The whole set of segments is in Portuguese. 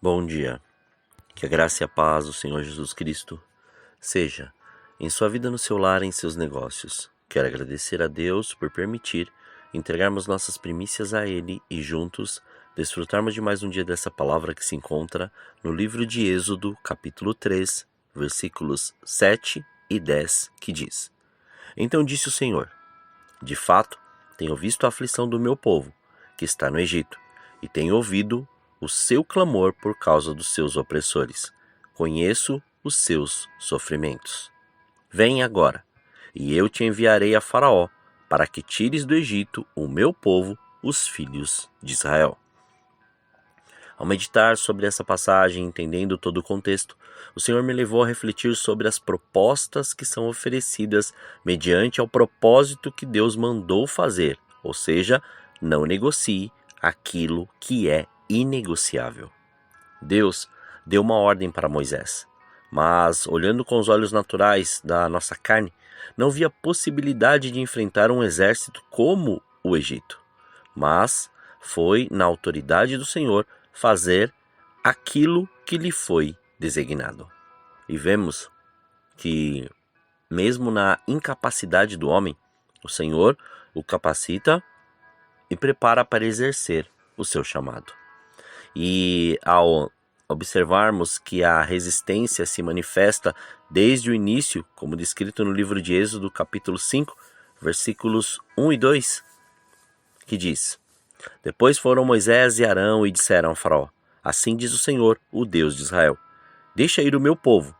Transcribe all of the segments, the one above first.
Bom dia, que a graça e a paz do Senhor Jesus Cristo seja em sua vida, no seu lar, em seus negócios. Quero agradecer a Deus por permitir entregarmos nossas primícias a Ele e juntos desfrutarmos de mais um dia dessa palavra que se encontra no livro de Êxodo, capítulo 3, versículos 7 e 10, que diz: Então disse o Senhor: De fato, tenho visto a aflição do meu povo, que está no Egito, e tenho ouvido o seu clamor por causa dos seus opressores. Conheço os seus sofrimentos. Vem agora, e eu te enviarei a Faraó, para que tires do Egito o meu povo, os filhos de Israel. Ao meditar sobre essa passagem, entendendo todo o contexto, o Senhor me levou a refletir sobre as propostas que são oferecidas mediante ao propósito que Deus mandou fazer, ou seja, não negocie aquilo que é inegociável. Deus deu uma ordem para Moisés, mas, olhando com os olhos naturais da nossa carne, não via possibilidade de enfrentar um exército como o Egito. Mas foi na autoridade do Senhor fazer aquilo que lhe foi designado. E vemos que, mesmo na incapacidade do homem, o Senhor o capacita e prepara para exercer o seu chamado. E ao observarmos que a resistência se manifesta desde o início, como descrito no livro de Êxodo, capítulo 5, versículos 1 e 2, que diz: Depois foram Moisés e Arão e disseram a Faraó: Assim diz o Senhor, o Deus de Israel: Deixa ir o meu povo,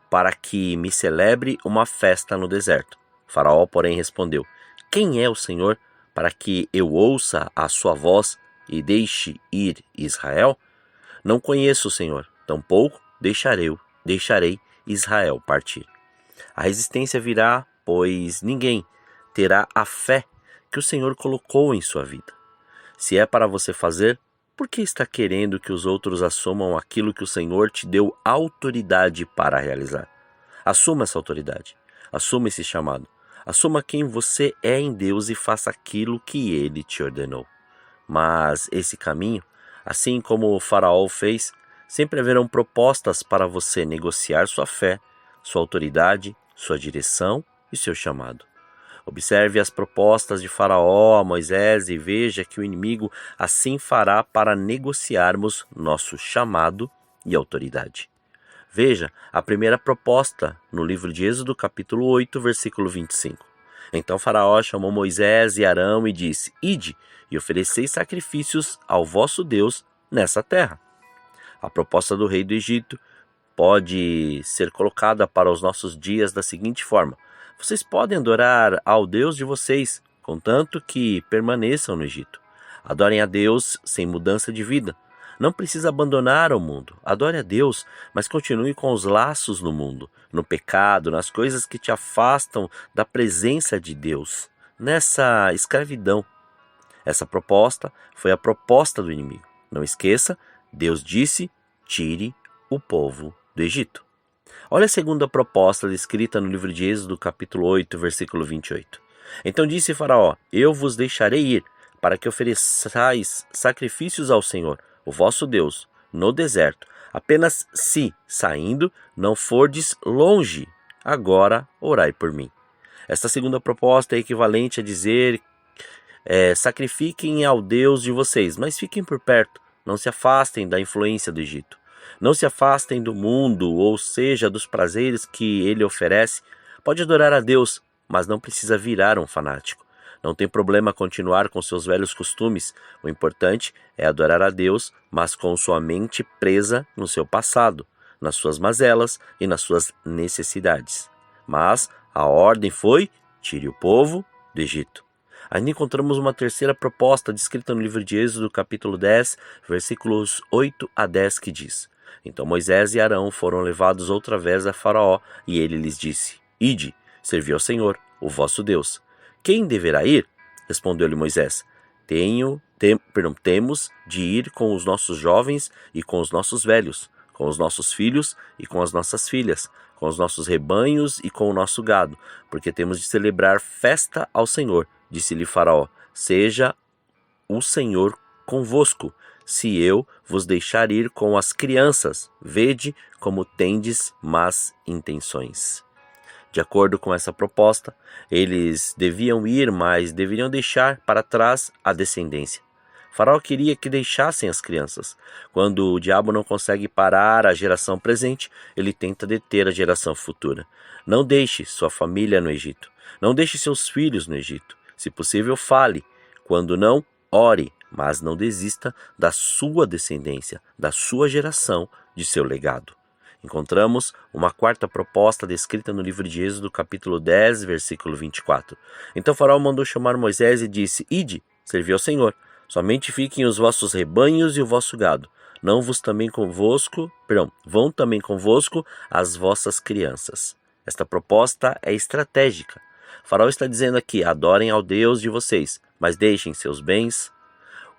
para que me celebre uma festa no deserto. Faraó, porém, respondeu: Quem é o Senhor, para que eu ouça a sua voz e deixe ir Israel? Não conheço o Senhor, tampouco deixarei Israel partir. A resistência virá, pois ninguém terá a fé que o Senhor colocou em sua vida. Se é para você fazer, por que está querendo que os outros assumam aquilo que o Senhor te deu autoridade para realizar? Assuma essa autoridade, assuma esse chamado, assuma quem você é em Deus e faça aquilo que Ele te ordenou. Mas esse caminho, assim como o Faraó fez, sempre haverão propostas para você negociar sua fé, sua autoridade, sua direção e seu chamado. Observe as propostas de Faraó a Moisés e veja que o inimigo assim fará para negociarmos nosso chamado e autoridade. Veja a primeira proposta no livro de Êxodo, capítulo 8, versículo 25. Então Faraó chamou Moisés e Arão e disse: Ide e ofereceis sacrifícios ao vosso Deus nessa terra. A proposta do rei do Egito pode ser colocada para os nossos dias da seguinte forma: vocês podem adorar ao Deus de vocês, contanto que permaneçam no Egito. Adorem a Deus sem mudança de vida. Não precisa abandonar o mundo. Adore a Deus, mas continue com os laços no mundo, no pecado, nas coisas que te afastam da presença de Deus, nessa escravidão. Essa proposta foi a proposta do inimigo. Não esqueça, Deus disse: tire o povo do Egito. Olha a segunda proposta descrita no livro de Êxodo, capítulo 8, versículo 28. Então disse Faraó: Eu vos deixarei ir, para que ofereçais sacrifícios ao Senhor, o vosso Deus, no deserto, apenas se, saindo, não fordes longe. Agora orai por mim. Esta segunda proposta é equivalente a dizer: sacrifiquem ao Deus de vocês, mas fiquem por perto, não se afastem da influência do Egito. Não se afastem do mundo, ou seja, dos prazeres que ele oferece. Pode adorar a Deus, mas não precisa virar um fanático. Não tem problema continuar com seus velhos costumes. O importante é adorar a Deus, mas com sua mente presa no seu passado, nas suas mazelas e nas suas necessidades. Mas a ordem foi: tire o povo do Egito. Ainda encontramos uma terceira proposta descrita no livro de Êxodo, capítulo 10, versículos 8 a 10, que diz: Então Moisés e Arão foram levados outra vez a Faraó, e ele lhes disse: Ide, servi ao Senhor, o vosso Deus. Quem deverá ir? Respondeu-lhe Moisés: Temos de ir com os nossos jovens e com os nossos velhos, com os nossos filhos e com as nossas filhas, com os nossos rebanhos e com o nosso gado, porque temos de celebrar festa ao Senhor. Disse-lhe Faraó: Seja o Senhor convosco, se eu vos deixar ir com as crianças? Vede como tendes más intenções. De acordo com essa proposta, eles deviam ir, mas deveriam deixar para trás a descendência. Faraó queria que deixassem as crianças. Quando o diabo não consegue parar a geração presente, ele tenta deter a geração futura. Não deixe sua família no Egito. Não deixe seus filhos no Egito. Se possível, fale. Quando não, ore, mas não desista da sua descendência, da sua geração, de seu legado. Encontramos uma quarta proposta descrita no livro de Êxodo, capítulo 10, versículo 24. Então Faraó mandou chamar Moisés e disse: Ide, servi ao Senhor. Somente fiquem os vossos rebanhos e o vosso gado. Vão também convosco as vossas crianças. Esta proposta é estratégica. Faraó está dizendo aqui: adorem ao Deus de vocês, mas deixem seus bens,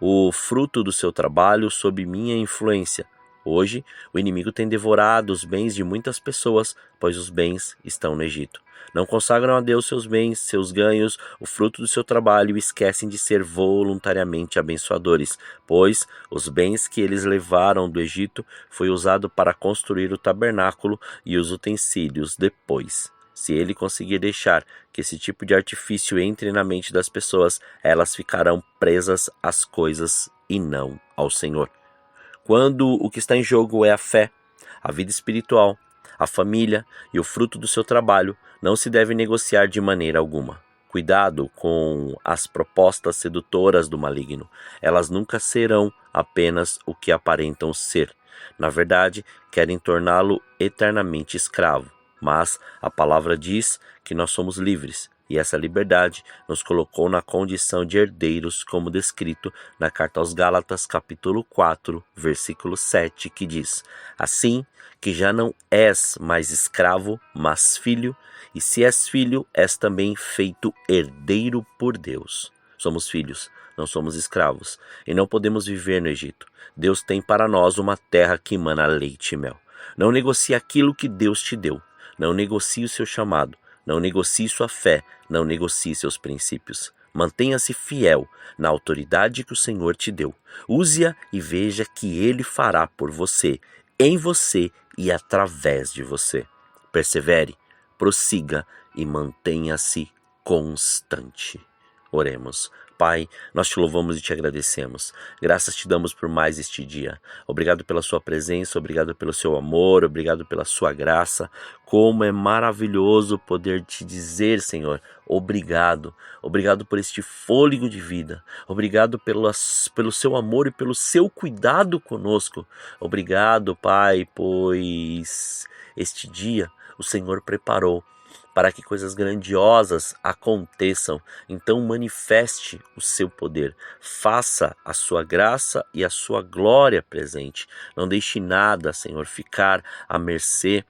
o fruto do seu trabalho, sob minha influência. Hoje, o inimigo tem devorado os bens de muitas pessoas, pois os bens estão no Egito. Não consagram a Deus seus bens, seus ganhos, o fruto do seu trabalho e esquecem de ser voluntariamente abençoadores, pois os bens que eles levaram do Egito foi usado para construir o tabernáculo e os utensílios depois. Se ele conseguir deixar que esse tipo de artifício entre na mente das pessoas, elas ficarão presas às coisas e não ao Senhor. Quando o que está em jogo é a fé, a vida espiritual, a família e o fruto do seu trabalho, não se deve negociar de maneira alguma. Cuidado com as propostas sedutoras do maligno. Elas nunca serão apenas o que aparentam ser. Na verdade, querem torná-lo eternamente escravo. Mas a palavra diz que nós somos livres, e essa liberdade nos colocou na condição de herdeiros, como descrito na carta aos Gálatas, capítulo 4, versículo 7, que diz: assim que já não és mais escravo, mas filho, e se és filho, és também feito herdeiro por Deus. Somos filhos, não somos escravos, e não podemos viver no Egito. Deus tem para nós uma terra que emana leite e mel. Não negocie aquilo que Deus te deu. Não negocie o seu chamado. Não negocie sua fé, não negocie seus princípios. Mantenha-se fiel na autoridade que o Senhor te deu. Use-a e veja que Ele fará por você, em você e através de você. Persevere, prossiga e mantenha-se constante. Oremos. Pai, nós te louvamos e te agradecemos. Graças te damos por mais este dia. Obrigado pela sua presença, obrigado pelo seu amor, obrigado pela sua graça. Como é maravilhoso poder te dizer, Senhor, obrigado. Obrigado por este fôlego de vida. Obrigado pelo seu amor e pelo seu cuidado conosco. Obrigado, Pai, pois este dia o Senhor preparou para que coisas grandiosas aconteçam. Então manifeste o seu poder, faça a sua graça e a sua glória presente. Não deixe nada, Senhor, ficar à mercê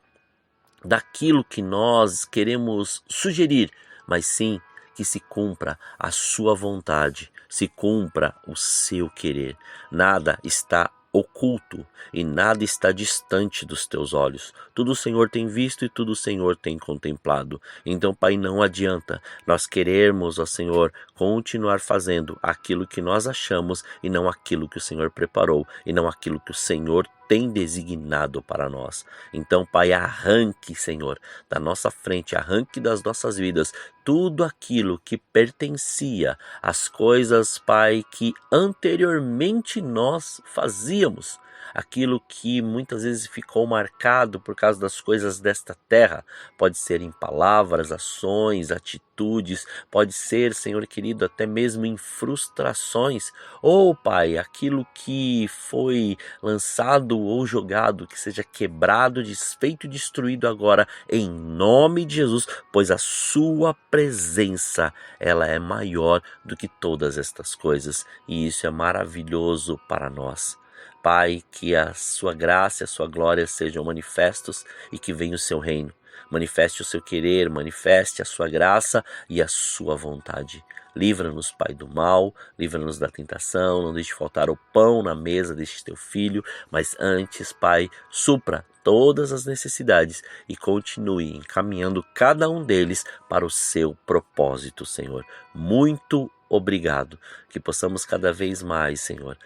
daquilo que nós queremos sugerir, mas sim que se cumpra a sua vontade, se cumpra o seu querer. Nada está oculto e nada está distante dos teus olhos. Tudo o Senhor tem visto e tudo o Senhor tem contemplado. Então, Pai, não adianta nós querermos, ó Senhor, continuar fazendo aquilo que nós achamos e não aquilo que o Senhor preparou e não aquilo que o Senhor tem designado para nós. Então, Pai, arranque, Senhor, da nossa frente, arranque das nossas vidas tudo aquilo que pertencia às coisas, Pai, que anteriormente nós fazíamos. Aquilo que muitas vezes ficou marcado por causa das coisas desta terra. Pode ser em palavras, ações, atitudes. Pode ser, Senhor querido, até mesmo em frustrações. Ou, Pai, aquilo que foi lançado ou jogado, que seja quebrado, desfeito e destruído agora, em nome de Jesus. Pois a sua presença, ela é maior do que todas estas coisas. E isso é maravilhoso para nós. Pai, que a sua graça e a sua glória sejam manifestos e que venha o seu reino. Manifeste o seu querer, manifeste a sua graça e a sua vontade. Livra-nos, Pai, do mal, livra-nos da tentação, não deixe faltar o pão na mesa deste teu filho, mas antes, Pai, supra todas as necessidades e continue encaminhando cada um deles para o seu propósito, Senhor. Muito obrigado. Que possamos cada vez mais, Senhor,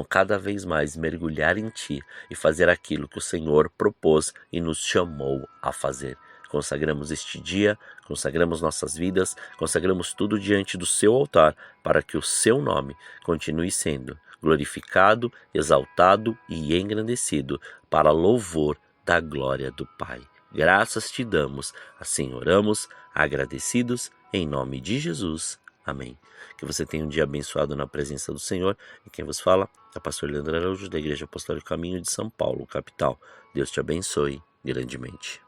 cada vez mais mergulhar em Ti e fazer aquilo que o Senhor propôs e nos chamou a fazer. Consagramos este dia, consagramos nossas vidas, consagramos tudo diante do Seu altar, para que o Seu nome continue sendo glorificado, exaltado e engrandecido, para louvor da glória do Pai. Graças te damos, assim oramos, agradecidos, em nome de Jesus. Amém. Que você tenha um dia abençoado na presença do Senhor. E quem vos fala é o pastor Leandro Araújo, da Igreja Apostólica Caminho de São Paulo, capital. Deus te abençoe grandemente.